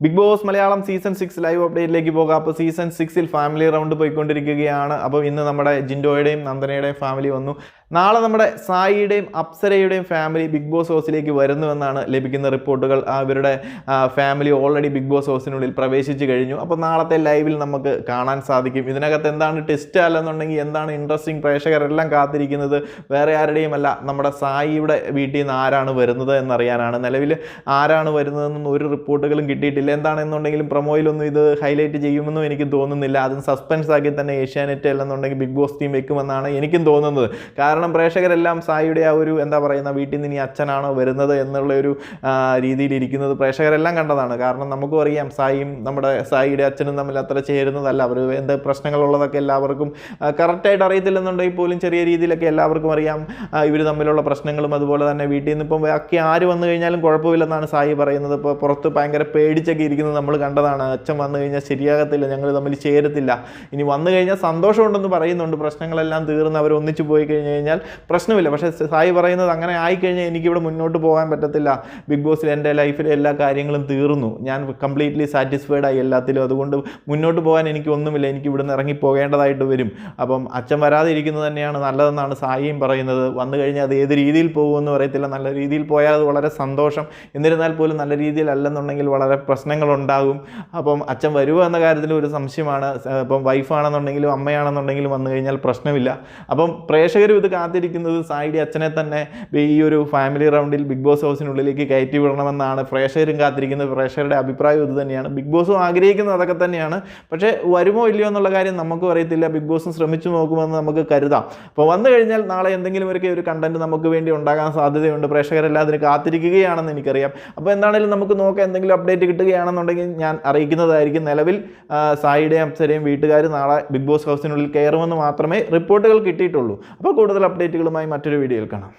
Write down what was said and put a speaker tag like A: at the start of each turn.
A: Big Boss Malayalam season 6 live അപ്ഡേറ്റിലേക്ക് പോകാം. അപ്പോൾ സീസൺ 6 ഫാമിലി റൗണ്ട് പോയിക്കൊണ്ടിരിക്കുകയാണ്. അപ്പോൾ ഇന്ന് നമ്മുടെ ജിൻഡോയുടെയും നന്ദനയുടെയും ഫാമിലി വന്നു. നാളെ നമ്മുടെ സായിയുടെയും അപ്സരയുടെയും ഫാമിലി ബിഗ് ബോസ് ഹൗസിലേക്ക് വരുന്നുവെന്നാണ് ലഭിക്കുന്ന റിപ്പോർട്ടുകൾ. അവരുടെ ഫാമിലി ഓൾറെഡി ബിഗ് ബോസ് ഹൗസിനുള്ളിൽ പ്രവേശിച്ചു കഴിഞ്ഞു. അപ്പോൾ നാളത്തെ ലൈവിൽ നമുക്ക് കാണാൻ സാധിക്കും. ഇതിനകത്ത് എന്താണ് ടെസ്റ്റ് അല്ലെന്നുണ്ടെങ്കിൽ എന്താണ് ഇൻട്രസ്റ്റിംഗ്, പ്രേക്ഷകരെല്ലാം കാത്തിരിക്കുന്നത് വേറെ ആരുടെയും അല്ല, നമ്മുടെ സായിയുടെ വീട്ടിൽ നിന്ന് ആരാണ് വരുന്നത് എന്നറിയാനാണ്. നിലവിൽ ആരാണ് വരുന്നതെന്നൊന്നും ഒരു റിപ്പോർട്ടുകളും കിട്ടിയിട്ടില്ല. എന്താണെന്നുണ്ടെങ്കിലും പ്രൊമോയിലൊന്നും ഇത് ഹൈലൈറ്റ് ചെയ്യുമെന്നും എനിക്ക് തോന്നുന്നില്ല. അതും സസ്പെൻസ് ആക്കി തന്നെ ഏഷ്യാനെറ്റ് അല്ലെന്നുണ്ടെങ്കിൽ ബിഗ് ബോസ് ടീം വെക്കുമെന്നാണ് എനിക്കും തോന്നുന്നത്. കാരണം പ്രേക്ഷകരെല്ലാം സായിയുടെ ആ ഒരു എന്താ പറയുന്ന വീട്ടിൽ നിന്ന് ഇനി അച്ഛനാണോ വരുന്നത് എന്നുള്ള ഒരു രീതിയിലിരിക്കുന്നത് പ്രേക്ഷകരെല്ലാം കണ്ടതാണ്. കാരണം നമുക്കും അറിയാം സായിയും നമ്മുടെ സായിയുടെ അച്ഛനും തമ്മിൽ അത്ര ചേരുന്നതല്ല. അവർ എന്ത് പ്രശ്നങ്ങളുള്ളതൊക്കെ എല്ലാവർക്കും കറക്റ്റായിട്ട് അറിയത്തില്ലെന്നുണ്ടെങ്കിൽ പോലും ചെറിയ രീതിയിലൊക്കെ എല്ലാവർക്കും അറിയാം ഇവർ തമ്മിലുള്ള പ്രശ്നങ്ങളും. അതുപോലെ തന്നെ വീട്ടിൽ നിന്ന് ഇപ്പം ബാക്കി ആര് വന്നു കഴിഞ്ഞാലും കുഴപ്പമില്ലെന്നാണ് സായി പറയുന്നത്. ഇപ്പോൾ പുറത്ത് ഭയങ്കര പേടിച്ചൊക്കെ ഇരിക്കുന്നത് നമ്മൾ കണ്ടതാണ്. അച്ഛൻ വന്നു കഴിഞ്ഞാൽ ശരിയാകത്തില്ല, ഞങ്ങൾ തമ്മിൽ ചേരത്തില്ല, ഇനി വന്നു കഴിഞ്ഞാൽ സന്തോഷമുണ്ടെന്ന് പറയുന്നുണ്ട്. പ്രശ്നങ്ങളെല്ലാം തീർന്ന് അവർ ഒന്നിച്ചു പോയി കഴിഞ്ഞാൽ പ്രശ്നമില്ല. പക്ഷേ സായി പറയുന്നത് അങ്ങനെ ആയിക്കഴിഞ്ഞാൽ എനിക്കിവിടെ മുന്നോട്ട് പോകാൻ പറ്റത്തില്ല, ബിഗ് ബോസിൽ എൻ്റെ ലൈഫിലെ എല്ലാ കാര്യങ്ങളും തീർന്നു, ഞാൻ കംപ്ലീറ്റ്ലി സാറ്റിസ്ഫൈഡ് ആയി എല്ലാത്തിലും, അതുകൊണ്ട് മുന്നോട്ട് പോകാൻ എനിക്കൊന്നുമില്ല, എനിക്ക് ഇവിടുന്ന് ഇറങ്ങി പോകേണ്ടതായിട്ട് വരും. അപ്പം അച്ഛൻ വരാതെ ഇരിക്കുന്നത് തന്നെയാണ് നല്ലതെന്നാണ് സായിയും പറയുന്നത്. വന്നു കഴിഞ്ഞാൽ അത് ഏത് രീതിയിൽ പോകുമെന്ന് പറയത്തില്ല, നല്ല രീതിയിൽ പോയാൽ അത് വളരെ സന്തോഷം, എന്നിരുന്നാൽ പോലും നല്ല രീതിയിലല്ലെന്നുണ്ടെങ്കിൽ വളരെ പ്രശ്നങ്ങളുണ്ടാകും. അപ്പം അച്ഛൻ വരുമോ എന്ന കാര്യത്തിൽ ഒരു സംശയമാണ്. ഇപ്പം വൈഫാണെന്നുണ്ടെങ്കിലും അമ്മയാണെന്നുണ്ടെങ്കിലും വന്നു കഴിഞ്ഞാൽ പ്രശ്നമില്ല. അപ്പം പ്രേക്ഷകരും ഇത് കാത്തിരിക്കുന്നത് സായിയുടെ അച്ഛനെ തന്നെ ഈ ഒരു ഫാമിലി റൗണ്ടിൽ ബിഗ് ബോസ് ഹൗസിനുള്ളിലേക്ക് കയറ്റി വിടണമെന്നാണ് പ്രേക്ഷകരും കാത്തിരിക്കുന്നത്. പ്രേക്ഷകരുടെ അഭിപ്രായം ഇത് തന്നെയാണ്. ബിഗ് ബോസും ആഗ്രഹിക്കുന്നത് അതൊക്കെ തന്നെയാണ്. പക്ഷേ വരുമോ ഇല്ലയോ എന്നുള്ള കാര്യം നമുക്കും അറിയത്തില്ല. ബിഗ് ബോസും ശ്രമിച്ചു നോക്കുമെന്ന് നമുക്ക് കരുതാം. അപ്പോൾ വന്നു കഴിഞ്ഞാൽ നാളെ എന്തെങ്കിലും ഒരു കണ്ടന്റ് നമുക്ക് വേണ്ടി ഉണ്ടാകാൻ സാധ്യതയുണ്ട്. പ്രേക്ഷകരെല്ലാം അതിന് കാത്തിരിക്കുകയാണെന്ന് എനിക്കറിയാം. അപ്പോൾ എന്താണെങ്കിലും നമുക്ക് നോക്കാം, എന്തെങ്കിലും അപ്ഡേറ്റ് കിട്ടുകയാണെന്നുണ്ടെങ്കിൽ ഞാൻ അറിയിക്കുന്നതായിരിക്കും. നിലവിൽ സായിയുടെയും അപ്സരയും വീട്ടുകാർ നാളെ ബിഗ് ബോസ് ഹൗസിനുള്ളിൽ കയറുമെന്ന് മാത്രമേ റിപ്പോർട്ടുകൾ കിട്ടിയിട്ടുള്ളൂ. അപ്പോൾ കൂടുതൽ അപ്ഡേറ്റുകളുമായി മറ്റൊരു വീഡിയോയിൽ കാണാം.